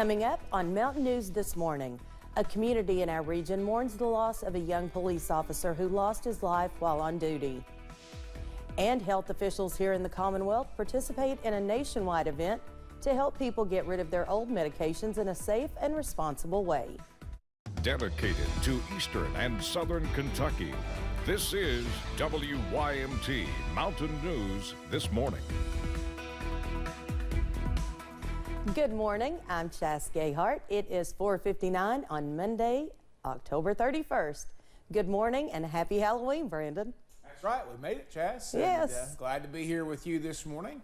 Coming up on Mountain News this morning, a community in our region mourns the loss of a young police officer who lost his life while on duty. And health officials here in the Commonwealth participate in a nationwide event to help people get rid of their old medications in a safe and responsible way. Dedicated to Eastern and Southern Kentucky, this is WYMT Mountain News This Morning. Good morning, I'm Chas Gayhart. It is 4:59 on Monday, October 31st. Good morning and happy Halloween, Brandon. That's right, we made it, Chas. Yes. And, glad to be here with you this morning.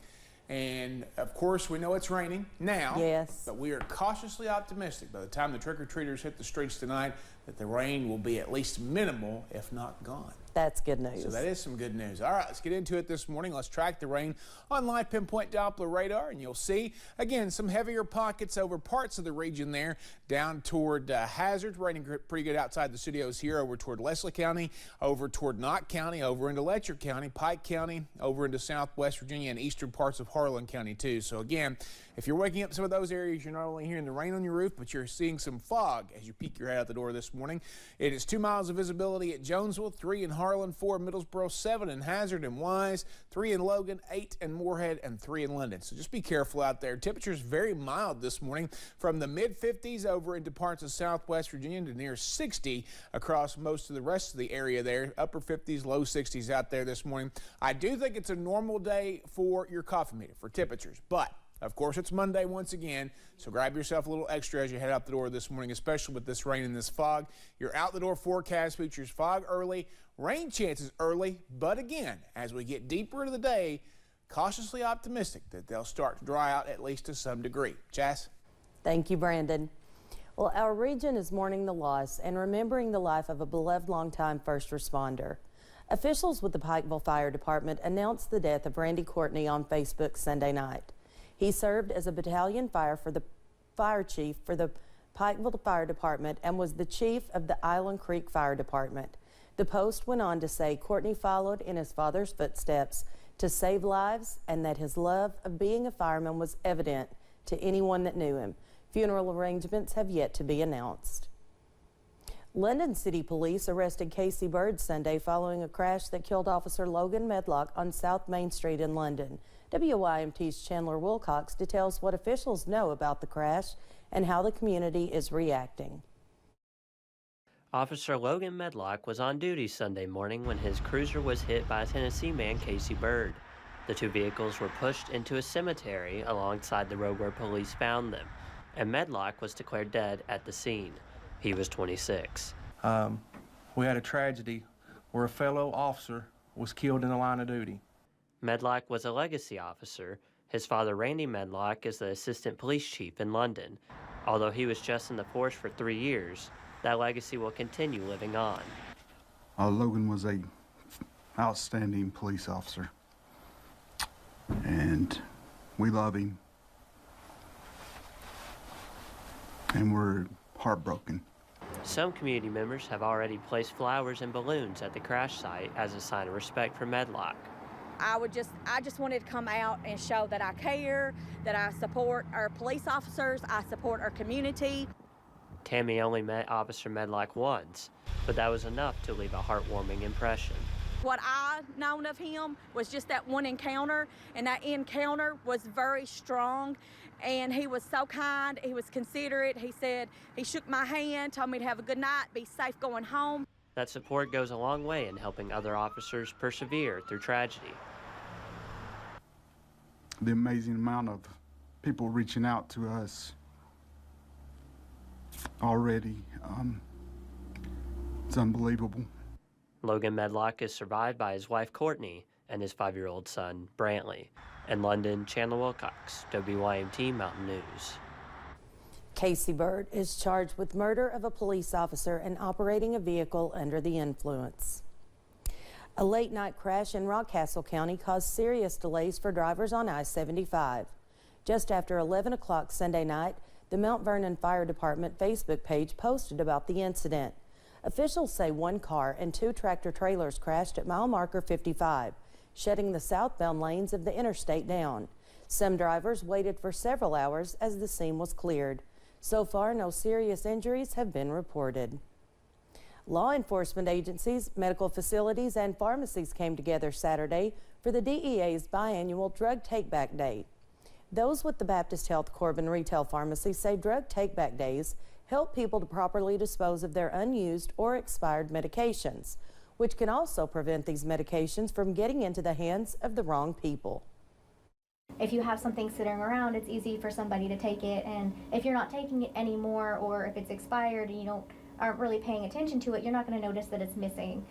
And of course, we know it's raining now. Yes. But we are cautiously optimistic by the time the trick-or-treaters hit the streets tonight that the rain will be at least minimal, if not gone. That's good news. So that is some good news. All right, let's get into it this morning. Let's track the rain on live pinpoint Doppler radar, and you'll see, again, some heavier pockets over parts of the region there, down toward Hazard, raining pretty good outside the studios here, over toward Leslie County, over toward Knott County, over into Letcher County, Pike County, over into southwest Virginia and eastern parts of Harlan County, too. So again, if you're waking up some of those areas, you're not only hearing the rain on your roof, but you're seeing some fog as you peek your head out the door this morning. It is 2 miles of visibility at Jonesville, 3 in Harlan, 4 in Middlesboro, 7 in Hazard and Wise, 3 in Logan, 8 in Moorhead, and 3 in Linden. So just be careful out there. Temperatures very mild this morning, from the mid-50s over into parts of southwest Virginia to near 60 across most of the rest of the area there. Upper 50s, low 60s out there this morning. I do think it's a normal day for your coffee meter for temperatures, but of course, it's Monday once again, so grab yourself a little extra as you head out the door this morning, especially with this rain and this fog. Your out-the-door forecast features fog early, rain chances early, but again, as we get deeper into the day, cautiously optimistic that they'll start to dry out at least to some degree. Chas? Thank you, Brandon. Well, our region is mourning the loss and remembering the life of a beloved longtime first responder. Officials with the Pikeville Fire Department announced the death of Randy Courtney on Facebook Sunday night. He served as a battalion fire chief for the Pikeville Fire Department and was the chief of the Island Creek Fire Department. The post went on to say Courtney followed in his father's footsteps to save lives and that his love of being a fireman was evident to anyone that knew him. Funeral arrangements have yet to be announced. London City Police arrested Casey Bird Sunday following a crash that killed Officer Logan Medlock on South Main Street in London. WYMT's Chandler Wilcox details what officials know about the crash and how the community is reacting. Officer Logan Medlock was on duty Sunday morning when his cruiser was hit by Tennessee man Casey Bird. The two vehicles were pushed into a cemetery alongside the road where police found them, and Medlock was declared dead at the scene. He was 26. We had a tragedy where a fellow officer was killed in the line of duty. Medlock was a legacy officer. His father, Randy Medlock, is the assistant police chief in London. Although he was just in the force for 3 years, that legacy will continue living on. Logan was a outstanding police officer, and we love him, and we're heartbroken. Some community members have already placed flowers and balloons at the crash site as a sign of respect for Medlock. I just wanted to come out and show that I care, that I support our police officers, I support our community. Tammy only met Officer Medlock once, but that was enough to leave a heartwarming impression. What I known of him was just that one encounter, and that encounter was very strong, and he was so kind, he was considerate. He said, he shook my hand, told me to have a good night, be safe going home. That support goes a long way in helping other officers persevere through tragedy. The amazing amount of people reaching out to us already, it's unbelievable. Logan Medlock is survived by his wife Courtney and his 5-year-old son Brantley. In London, Chandler Wilcox, WYMT Mountain News. Casey Bird is charged with murder of a police officer and operating a vehicle under the influence. A late-night crash in Rockcastle County caused serious delays for drivers on I-75. Just after 11 o'clock Sunday night, the Mount Vernon Fire Department Facebook page posted about the incident. Officials say one car and 2 tractor-trailers crashed at mile marker 55, shutting the southbound lanes of the interstate down. Some drivers waited for several hours as the scene was cleared. So far, no serious injuries have been reported. Law enforcement agencies, medical facilities, and pharmacies came together Saturday for the DEA's biannual Drug Take-Back Day. Those with the Baptist Health Corbin Retail Pharmacy say Drug Take-Back Days help people to properly dispose of their unused or expired medications, which can also prevent these medications from getting into the hands of the wrong people. If you have something sitting around, it's easy for somebody to take it, and if you're not taking it anymore, or if it's expired and you aren't really paying attention to it, you're not going to notice that it's missing.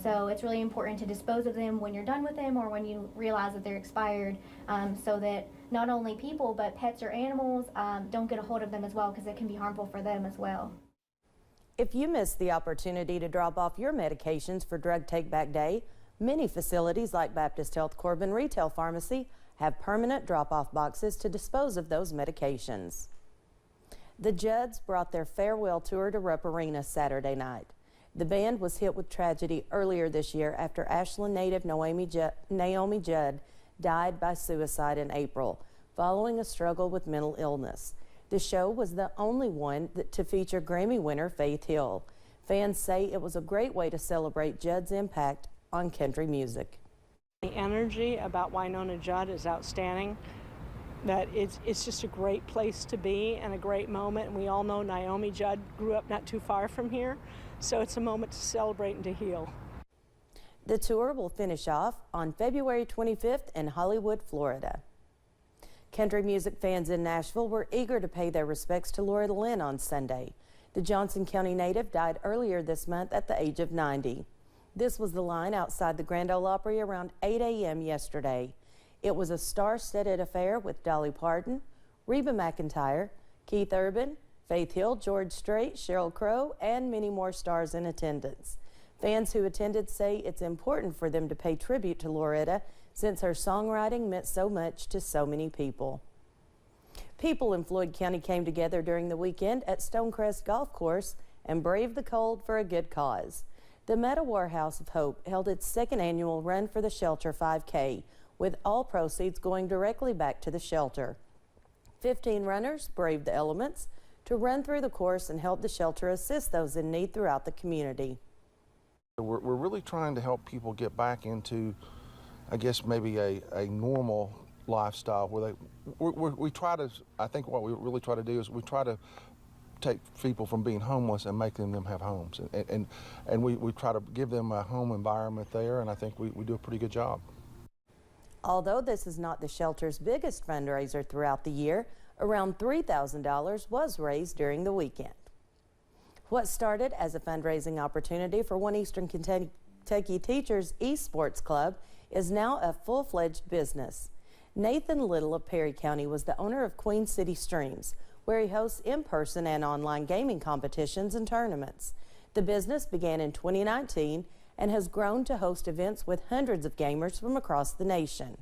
So it's really important to dispose of them when you're done with them or when you realize that they're expired, so that not only people but pets or animals don't get a hold of them as well, because it can be harmful for them as well. If you missed the opportunity to drop off your medications for Drug Take-Back Day, many facilities like Baptist Health Corbin Retail Pharmacy have permanent drop-off boxes to dispose of those medications. The Judds brought their farewell tour to Rupp Arena Saturday night. The band was hit with tragedy earlier this year after Ashland native Naomi Judd died by suicide in April, following a struggle with mental illness. The show was the only one to feature Grammy winner Faith Hill. Fans say it was a great way to celebrate Judd's impact on country music. The energy about Wynonna Judd is outstanding. That it's just a great place to be and a great moment. And we all know Naomi Judd grew up not too far from here, so it's a moment to celebrate and to heal. The tour will finish off on February 25th in Hollywood, Florida. Country music fans in Nashville were eager to pay their respects to Loretta Lynn on Sunday. The Johnson County native died earlier this month at the age of 90. This was the line outside the Grand Ole Opry around 8 a.m. yesterday. It was a star-studded affair with Dolly Parton, Reba McEntire, Keith Urban, Faith Hill, George Strait, Sheryl Crow, and many more stars in attendance. Fans who attended say it's important for them to pay tribute to Loretta since her songwriting meant so much to so many people. People in Floyd County came together during the weekend at Stonecrest Golf Course and braved the cold for a good cause. The Meadowar House of Hope held its second annual Run for the Shelter 5K, with all proceeds going directly back to the shelter. 15 runners braved the elements to run through the course and help the shelter assist those in need throughout the community. We're really trying to help people get back into, I guess, maybe a normal lifestyle where we try to, I think what we really try to do is we try to take people from being homeless and making them have homes. And we try to give them a home environment there, and I think we do a pretty good job. Although this is not the shelter's biggest fundraiser throughout the year, around $3,000 was raised during the weekend. What started as a fundraising opportunity for One Eastern Kentucky Teachers Esports Club is now a full-fledged business. Nathan Little of Perry County was the owner of Queen City Streams, where he hosts in-person and online gaming competitions and tournaments. The business began in 2019 and has grown to host events with hundreds of gamers from across the nation.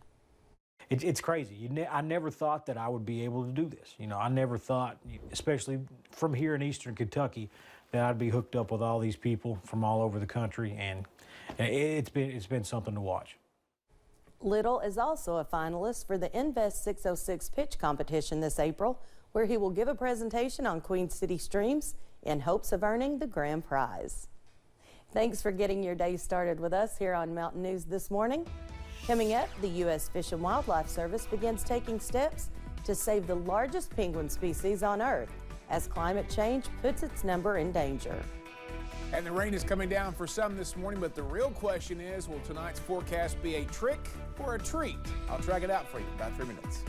It's crazy. I never thought that I would be able to do this. I never thought, especially from here in Eastern Kentucky, that I'd be hooked up with all these people from all over the country, and it's been something to watch. Little is also a finalist for the Invest 606 pitch competition this April, where he will give a presentation on Queen City Streams in hopes of earning the grand prize. Thanks for getting your day started with us here on Mountain News this morning. Coming up, the U.S. Fish and Wildlife Service begins taking steps to save the largest penguin species on Earth as climate change puts its number in danger. And the rain is coming down for some this morning, but the real question is, will tonight's forecast be a trick or a treat? I'll track it out for you in about 3 minutes.